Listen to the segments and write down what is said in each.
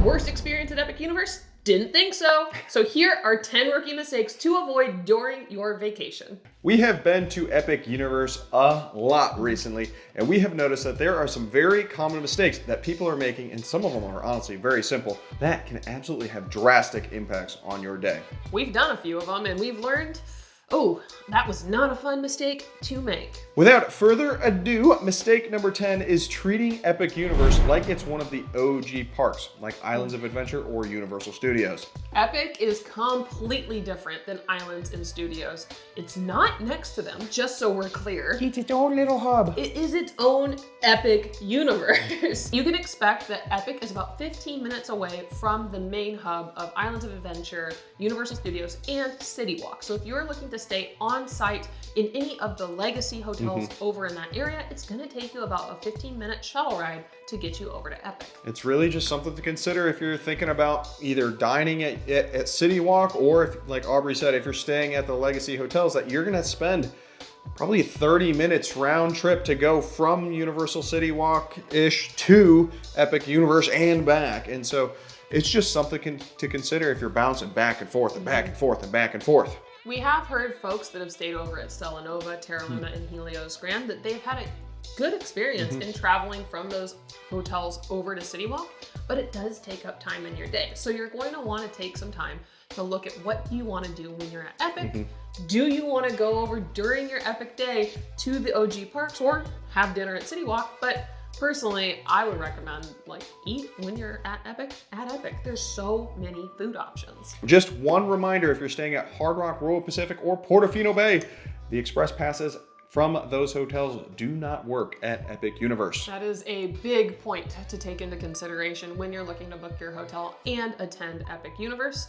worst experience at Epic Universe? Didn't think so. So here are 10 rookie mistakes to avoid during your vacation. We have been to Epic Universe a lot recently, and we have noticed that there are some very common mistakes that people are making, and some of them are honestly very simple, that can absolutely have drastic impacts on your day. We've done a few of them and we've learned, oh, that was not a fun mistake to make. Without further ado, mistake number 10 is treating Epic Universe like it's one of the OG parks, like Islands of Adventure or Universal Studios. Epic is completely different than Islands and Studios. It's not next to them, just so we're clear. It's its own little hub. It is its own Epic Universe. You can expect that Epic is about 15 minutes away from the main hub of Islands of Adventure, Universal Studios, and City Walk. So if you're looking to stay on site in any of the legacy hotels over in that area, it's gonna take you about a 15-minute shuttle ride to get you over to Epic. It's really just something to consider if you're thinking about either dining at City Walk, or if, like Aubrey said, if you're staying at the legacy hotels, that you're gonna spend probably 30 minutes round trip to go from Universal City Walk-ish to Epic Universe and back. And so it's just something to consider if you're bouncing back and forth and back and forth and back and forth. We have heard folks that have stayed over at Stella Nova, Terra Luna, and Helios Grand that they've had a good experience in traveling from those hotels over to City Walk, but it does take up time in your day. So you're going to want to take some time to look at what you want to do when you're at Epic. Do you want to go over during your Epic day to the OG parks or have dinner at City Walk? But personally, I would recommend eat when you're at Epic. There's so many food options. Just one reminder, if you're staying at Hard Rock, Royal Pacific, or Portofino Bay, the express passes from those hotels do not work at Epic Universe. That is a big point to take into consideration when you're looking to book your hotel and attend Epic Universe.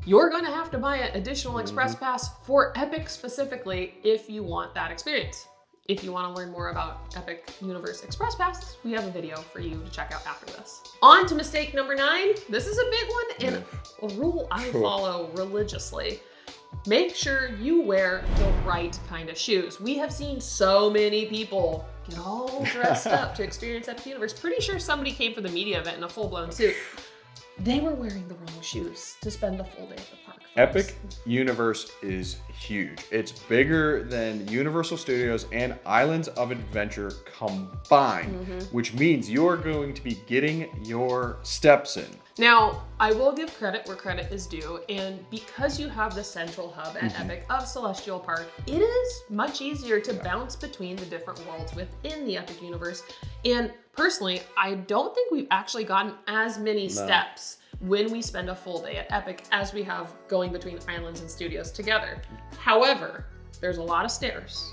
You're going to have to buy an additional express pass for Epic specifically if you want that experience. If you want to learn more about Epic Universe Express Passes, we have a video for you to check out after this. On to mistake number 9. This is a big one and a rule I follow religiously. Make sure you wear the right kind of shoes. We have seen so many people get all dressed up to experience Epic Universe. Pretty sure somebody came for the media event in a full-blown suit. They were wearing the wrong shoes to spend the full day at the park. Epic Universe is huge. It's bigger than Universal Studios and Islands of Adventure combined, which means you're going to be getting your steps in. Now, I will give credit where credit is due, and because you have the central hub at Epic of Celestial Park, it is much easier to bounce between the different worlds within the Epic Universe. And personally, I don't think we've actually gotten as many steps when we spend a full day at Epic as we have going between Islands and Studios together. However, there's a lot of stairs.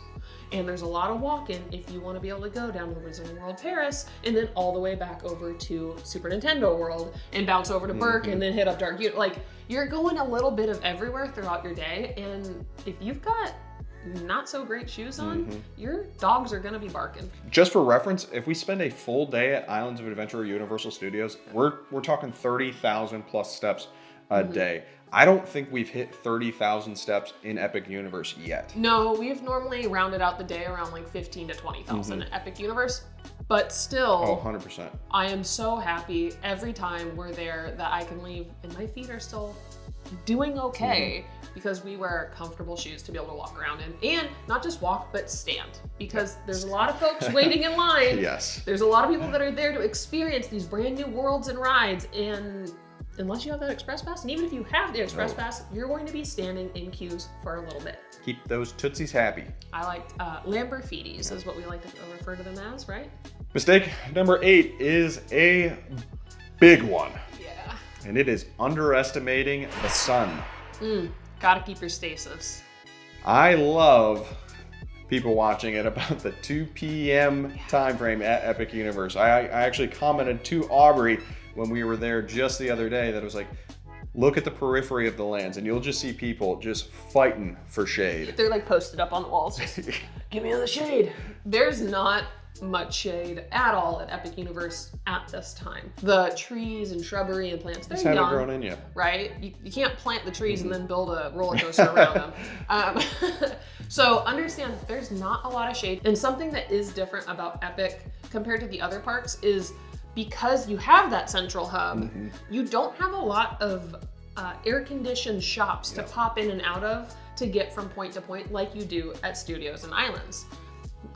And there's a lot of walking if you want to be able to go down to Wizarding World Paris and then all the way back over to Super Nintendo World and bounce over to Burke and then hit up Dark Universe. You're going a little bit of everywhere throughout your day, and if you've got not so great shoes on, your dogs are gonna be barking. Just for reference, if we spend a full day at Islands of Adventure or Universal Studios, we're talking 30,000 plus steps a day. I don't think we've hit 30,000 steps in Epic Universe yet. No, we've normally rounded out the day around 15 to 20,000 at Epic Universe, but still, 100%. I am so happy every time we're there that I can leave and my feet are still doing okay because we wear comfortable shoes to be able to walk around in, and not just walk, but stand, because there's a lot of folks waiting in line. There's a lot of people that are there to experience these brand new worlds and rides, and unless you have that express pass, and even if you have the express pass, you're going to be standing in queues for a little bit. Keep those Tootsies happy. I like Lamborghinis is what we like to refer to them as, right? Mistake number 8 is a big one. Yeah. And it is underestimating the sun. Gotta keep your stasis. I love people watching at about the 2 p.m. time frame at Epic Universe. I actually commented to Aubrey when we were there just the other day that it was look at the periphery of the lands and you'll just see people just fighting for shade. They're posted up on the walls, just give me the shade. There's not much shade at all at Epic Universe at this time. The trees and shrubbery and plants, they're haven't young, grown in yet. Right? You can't plant the trees and then build a roller coaster around them. So understand there's not a lot of shade. And something that is different about Epic compared to the other parks is because you have that central hub, you don't have a lot of air-conditioned shops to pop in and out of to get from point to point like you do at Studios and Islands.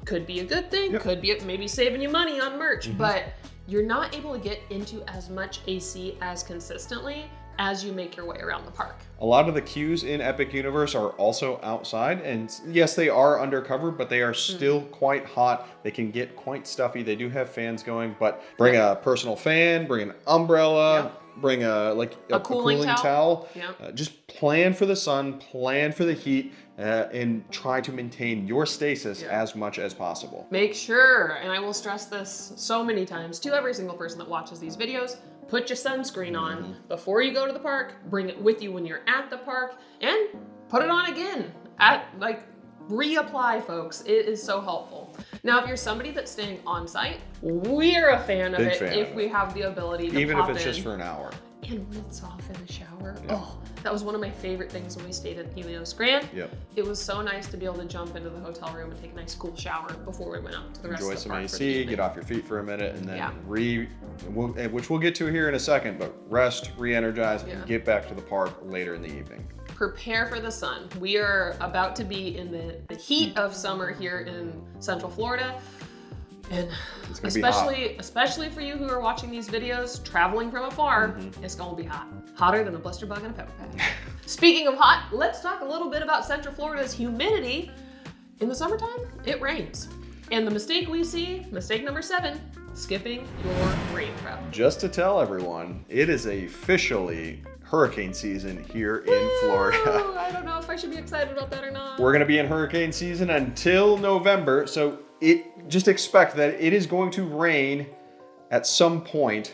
Could be a good thing, could be maybe saving you money on merch, but you're not able to get into as much AC as consistently as you make your way around the park. A lot of the queues in Epic Universe are also outside, and yes, they are undercover, but they are still quite hot. They can get quite stuffy. They do have fans going, but bring a personal fan, bring an umbrella, bring a cooling towel. Just plan for the sun, plan for the heat, and try to maintain your stasis as much as possible. Make sure, and I will stress this so many times to every single person that watches these videos, put your sunscreen on before you go to the park, bring it with you when you're at the park, and put it on again. Reapply, folks. It is so helpful. Now, if you're somebody that's staying on site, we're a fan of it if we have the ability to even pop if it's in. just for an hour. And rinse off in the shower. Oh, that was one of my favorite things when we stayed at Helios Grand. It was so nice to be able to jump into the hotel room and take a nice cool shower before we went out to the rest of the park. Enjoy some AC, get off your feet for a minute, and then which we'll get to here in a second, but rest, re-energize, and get back to the park later in the evening. Prepare for the sun. We are about to be in the heat of summer here in Central Florida. And especially for you who are watching these videos, traveling from afar, it's gonna be hot. Hotter than a blister bug in a pepper patch. Speaking of hot, let's talk a little bit about Central Florida's humidity. In the summertime, it rains. And the mistake we see, mistake number 7, skipping your rain prep. Just to tell everyone, it is officially hurricane season here in Florida. I don't know if I should be excited about that or not. We're gonna be in hurricane season until November, so just expect that it is going to rain at some point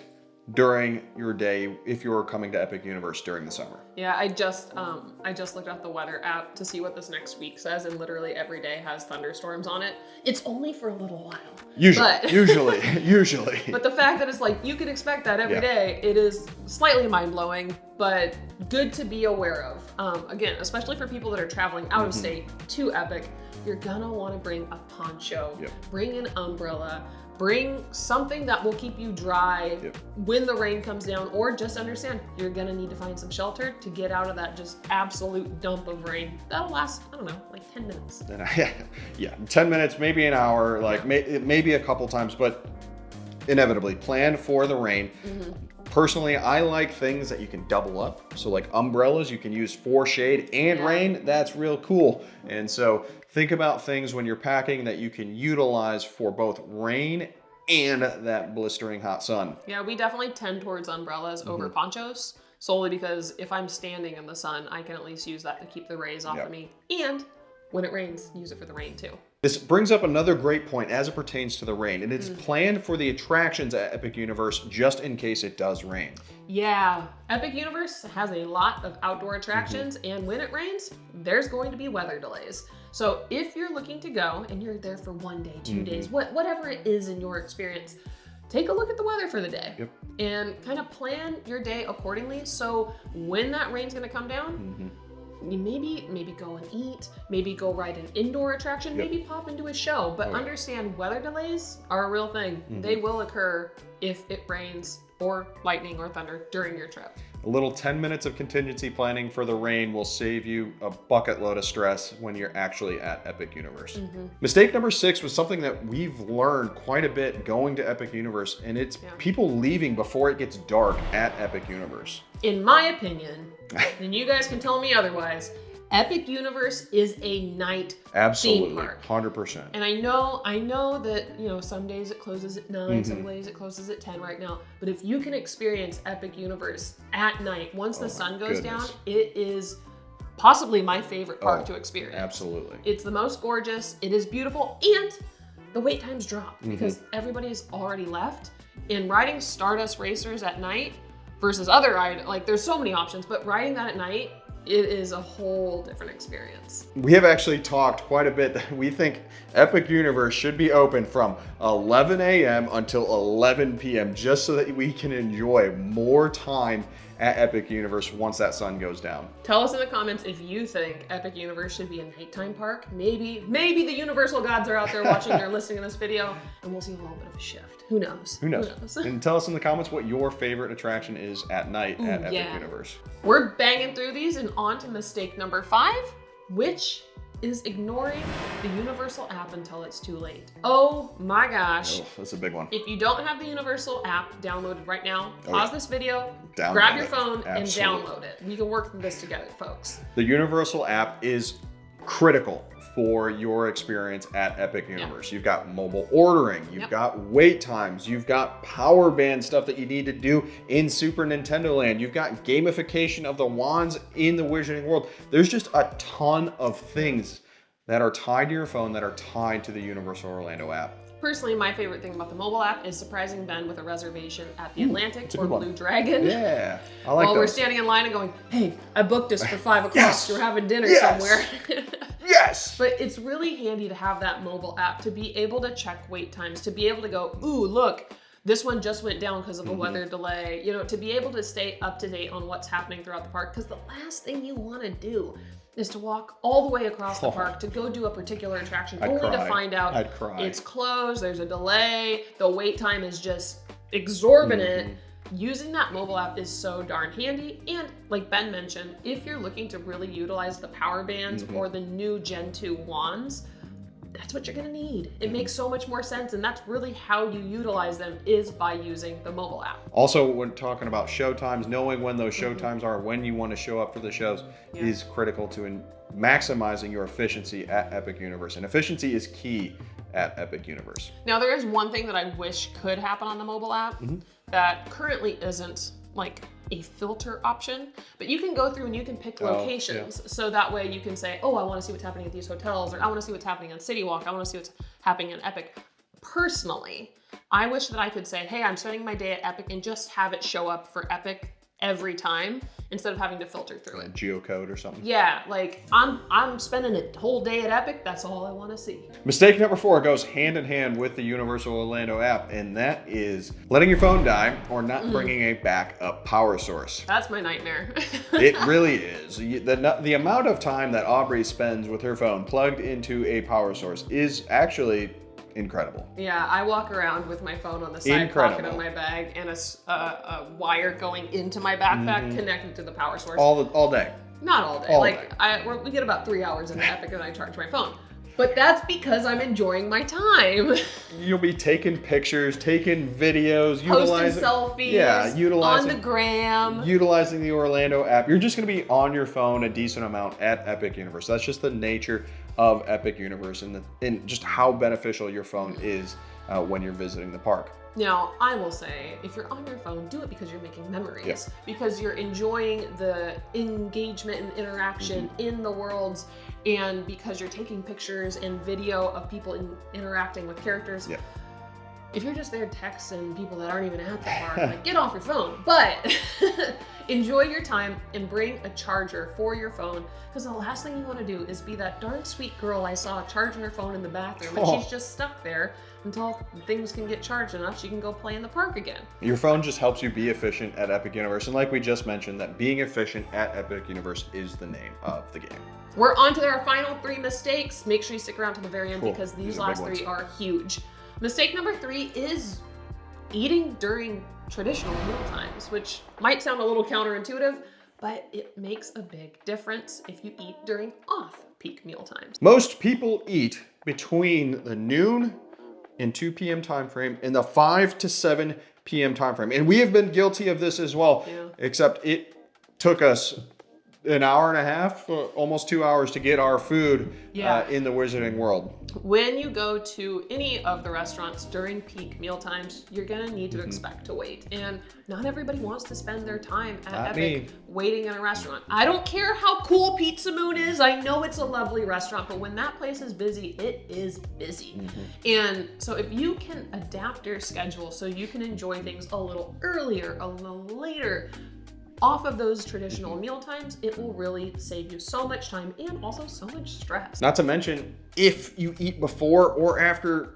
during your day if you're coming to Epic Universe during the summer. Yeah, I just looked at the weather app to see what this next week says, and literally every day has thunderstorms on it. It's only for a little while. Usually. But the fact that it's like you can expect that every day, it is slightly mind-blowing, but good to be aware of. Again, especially for people that are traveling out of state to Epic, you're gonna want to bring a poncho, bring an umbrella, bring something that will keep you dry when the rain comes down, or just understand you're gonna need to find some shelter to get out of that just absolute dump of rain. That'll last, I don't know, like 10 minutes. 10 minutes, maybe an hour, maybe a couple times, but inevitably plan for the rain. Personally, I like things that you can double up. So like umbrellas, you can use for shade and rain. That's real cool. And so think about things when you're packing that you can utilize for both rain and that blistering hot sun. Yeah, we definitely tend towards umbrellas over ponchos, solely because if I'm standing in the sun, I can at least use that to keep the rays off of me. And when it rains, use it for the rain too. This brings up another great point as it pertains to the rain, and it's planned for the attractions at Epic Universe just in case it does rain. Yeah, Epic Universe has a lot of outdoor attractions, and when it rains, there's going to be weather delays. So if you're looking to go and you're there for 1 day, 2 days, whatever it is in your experience, take a look at the weather for the day and kind of plan your day accordingly. So when that rain's going to come down, you maybe go and eat, maybe go ride an indoor attraction, maybe pop into a show, but understand weather delays are a real thing. They will occur if it rains or lightning or thunder during your trip. A little 10 minutes of contingency planning for the rain will save you a bucket load of stress when you're actually at Epic Universe. Mistake number 6 was something that we've learned quite a bit going to Epic Universe, and it's people leaving before it gets dark at Epic Universe. In my opinion, and you guys can tell me otherwise, Epic Universe is a night theme park. 100%. And I know that, you know, some days it closes at 9, some days it closes at 10 right now. But if you can experience Epic Universe at night, once the sun goes down, it is possibly my favorite park to experience. Absolutely. It's the most gorgeous, it is beautiful, and the wait times drop because everybody's already left. And riding Stardust Racers at night versus other, like there's so many options, but riding that at night it is a whole different experience. We have actually talked quite a bit that we think Epic Universe should be open from 11 a.m. until 11 p.m. just so that we can enjoy more time at Epic Universe once that sun goes down. Tell us in the comments if you think Epic Universe should be a nighttime park. Maybe the Universal gods are out there watching or listening to this video, and we'll see a little bit of a shift. Who knows? Who knows? And tell us in the comments what your favorite attraction is at night at Epic Universe. We're banging through these and on to mistake number 5, which is ignoring the Universal app until it's too late. Oh my gosh. Oh, that's a big one. If you don't have the Universal app downloaded right now, pause this video, Download grab your it. phone, Absolutely. and download it. We can work through this together, folks. The Universal app is critical for your experience at Epic Universe. You've got mobile ordering, you've got wait times, you've got power band stuff that you need to do in Super Nintendo Land, you've got gamification of the wands in the Wizarding World. There's just a ton of things that are tied to your phone that are tied to the Universal Orlando app. Personally, my favorite thing about the mobile app is surprising Ben with a reservation at the Atlantic or good Blue Dragon. Yeah, I like While we're those. standing in line and going, hey, I booked this for 5 o'clock. Yes! We're having dinner Yes! somewhere. Yes! But it's really handy to have that mobile app to be able to check wait times, to be able to go, ooh, look, this one just went down because of a weather delay. You know, to be able to stay up to date on what's happening throughout the park. Because the last thing you want to do is to walk all the way across the park to go do a particular attraction, I'd only cry. to find out I'd cry. it's closed, there's a delay, the wait time is just exorbitant. Using that mobile app is so darn handy. And like Ben mentioned, if you're looking to really utilize the power bands or the new Gen 2 wands, that's what you're gonna need. It makes so much more sense, and that's really how you utilize them, is by using the mobile app. Also, when talking about show times, knowing when those show times are, when you want to show up for the shows, is critical to maximizing your efficiency at Epic Universe. And efficiency is key at Epic Universe. Now, there is one thing that I wish could happen on the mobile app that currently isn't, like a filter option, but you can go through and you can pick locations. So that way you can say, oh, I want to see what's happening at these hotels, or I want to see what's happening on City Walk. I want to see what's happening in Epic. Personally, I wish that I could say, hey, I'm spending my day at Epic, and just have it show up for Epic every time instead of having to filter through it. Geocode or something. Yeah, like I'm spending a whole day at Epic. That's all I want to see. Mistake number 4 goes hand in hand with the Universal Orlando app, and that is letting your phone die or not bringing a backup power source. That's my nightmare. It really is. The amount of time that Aubrey spends with her phone plugged into a power source is actually incredible. Yeah, I walk around with my phone on the side pocket of my bag and a wire going into my backpack connected to the power source. All day. Not all day. We get about 3 hours into Epic and I charge my phone. But that's because I'm enjoying my time. You'll be taking pictures, taking videos, Posting selfies, utilizing on the gram. Utilizing the Orlando app. You're just going to be on your phone a decent amount at Epic Universe. That's just the nature of Epic Universe and just how beneficial your phone is when you're visiting the park. Now, I will say, if you're on your phone, do it because you're making memories, because you're enjoying the engagement and interaction in the worlds, and because you're taking pictures and video of people interacting with characters. If you're just there texting people that aren't even at the park, like, get off your phone. But enjoy your time and bring a charger for your phone, because the last thing you want to do is be that darn sweet girl I saw charging her phone in the bathroom, and she's just stuck there until things can get charged enough she can go play in the park again. Your phone just helps you be efficient at Epic Universe, and like we just mentioned, that being efficient at Epic Universe is the name of the game. We're on to our final 3 mistakes. Make sure you stick around to the very end, because These these are last big 3 ones. are huge. Mistake number 3 is eating during traditional meal times, which might sound a little counterintuitive, but it makes a big difference if you eat during off-peak meal times. Most people eat between the noon and 2 p.m. time frame and the 5 to 7 p.m. time frame. And we have been guilty of this as well, except it took us an hour and a half, almost 2 hours to get our food in the Wizarding World. When you go to any of the restaurants during peak meal times, you're gonna need to expect to wait. And not everybody wants to spend their time at Epic waiting in a restaurant. I don't care how cool Pizza Moon is. I know it's a lovely restaurant, but when that place is busy, it is busy. And so if you can adapt your schedule so you can enjoy things a little earlier, a little later, off of those traditional meal times, it will really save you so much time and also so much stress. Not to mention, if you eat before or after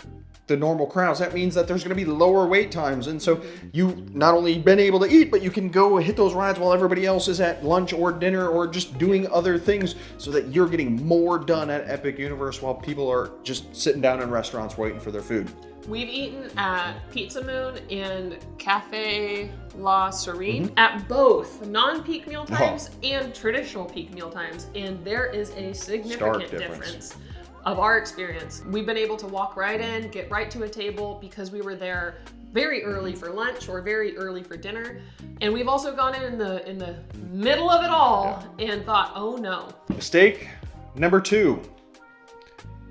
the normal crowds, that means that there's going to be lower wait times. And so you not only been able to eat, but you can go hit those rides while everybody else is at lunch or dinner or just doing other things, so that you're getting more done at Epic Universe while people are just sitting down in restaurants waiting for their food. We've eaten at Pizza Moon and Cafe La Serene at both non-peak meal times and traditional peak meal times, and there is a significant difference of our experience. We've been able to walk right in, get right to a table because we were there very early for lunch or very early for dinner. And we've also gone in the middle of it all and thought, oh no. Mistake number 2,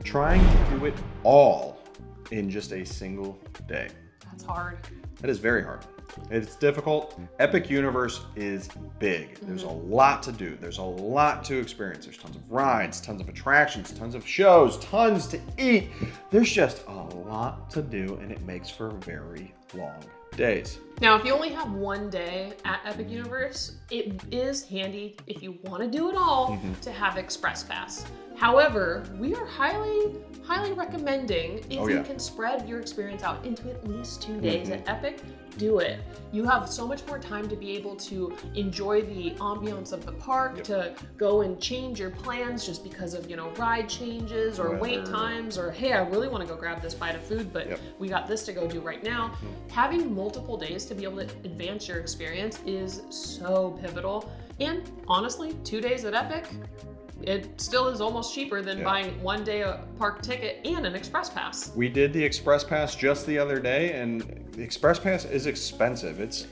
trying to do it all in just a single day. That's hard. That is very hard. It's difficult. Epic Universe is big. There's a lot to do. There's a lot to experience. There's tons of rides, tons of attractions, tons of shows, tons to eat. There's just a lot to do, and it makes for very long days. Now, if you only have one day at Epic Universe, it is handy, if you want to do it all, to have Express Pass. However, we are highly recommending, if you can spread your experience out into at least 2 days at Epic, do it. You have so much more time to be able to enjoy the ambiance of the park, to go and change your plans just because of, ride changes or wait times, or hey, I really want to go grab this bite of food, but we got this to go do right now. Having multiple days to be able to advance your experience is so pivotal. And honestly, 2 days at Epic, it still is almost cheaper than buying 1 day a park ticket and an Express Pass. We did the Express Pass just the other day, and the Express Pass is expensive. It's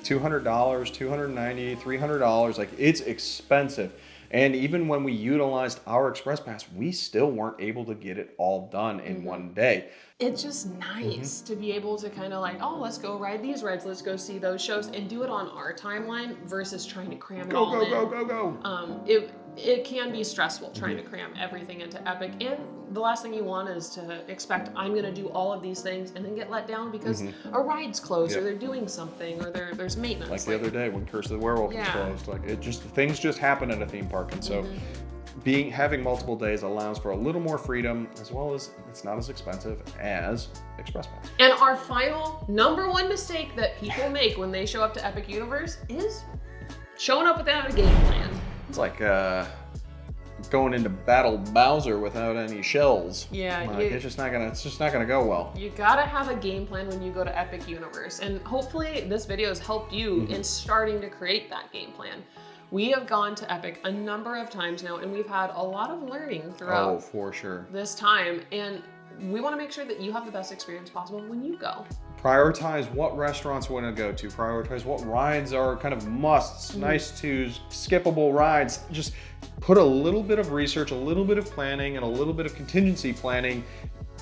$200, $290, $300. Like, it's expensive. And even when we utilized our Express Pass, we still weren't able to get it all done in 1 day. It's just nice to be able to kind of like, oh, let's go ride these rides, let's go see those shows, and do it on our timeline versus trying to cram it all in. Go. It can be stressful trying to cram everything into Epic, and the last thing you want is to expect, I'm going to do all of these things and then get let down because a ride's closed or they're doing something or there's maintenance. Like the other day when Curse of the Werewolf was closed. Like, things just happen at a theme park, and so having multiple days allows for a little more freedom, as well as it's not as expensive as Express Pass. And our final #1 mistake that people make when they show up to Epic Universe is showing up without a game plan. It's like going into Battle Bowser without any shells. Yeah, like, it's just not gonna go well. You gotta have a game plan when you go to Epic Universe, and hopefully this video has helped you in starting to create that game plan. We have gone to Epic a number of times now, and we've had a lot of learning throughout for sure this time, and we want to make sure that you have the best experience possible when you go. Prioritize what restaurants you want to go to. Prioritize what rides are kind of musts, nice to skippable rides. Just put a little bit of research, a little bit of planning, and a little bit of contingency planning,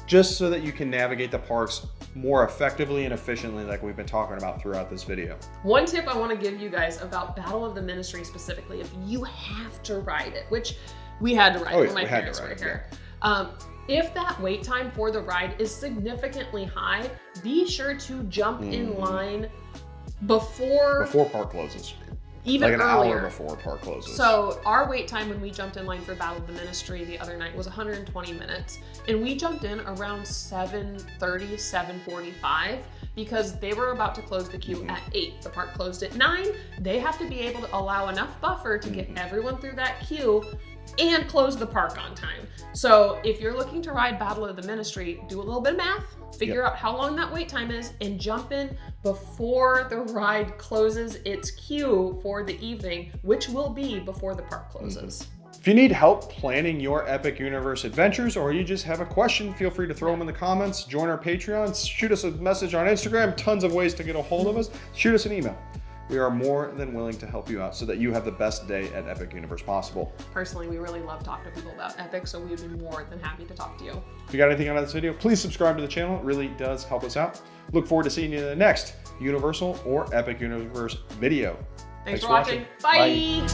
just so that you can navigate the parks more effectively and efficiently, like we've been talking about throughout this video. One tip I want to give you guys about Battle of the Ministry specifically, if you have to ride it, which we had to ride it when my parents were here. If that wait time for the ride is significantly high, be sure to jump in line before park closes. Even like an earlier. hour before park closes. So our wait time when we jumped in line for Battle of the Ministry the other night was 120 minutes. And we jumped in around 7:30, 7:45 because they were about to close the queue at 8. The park closed at 9. They have to be able to allow enough buffer to get everyone through that queue and close the park on time. So if you're looking to ride Battle of the Ministry, do a little bit of math, figure out how long that wait time is, and jump in before the ride closes its queue for the evening, which will be before the park closes. If you need help planning your Epic Universe adventures, or you just have a question, feel free to throw them in the comments, join our Patreon, shoot us a message on Instagram, tons of ways to get a hold of us, shoot us an email. We are more than willing to help you out so that you have the best day at Epic Universe possible. Personally, we really love talking to people about Epic, so we'd be more than happy to talk to you. If you got anything out of this video, please subscribe to the channel. It really does help us out. Look forward to seeing you in the next Universal or Epic Universe video. Thanks for watching. Bye.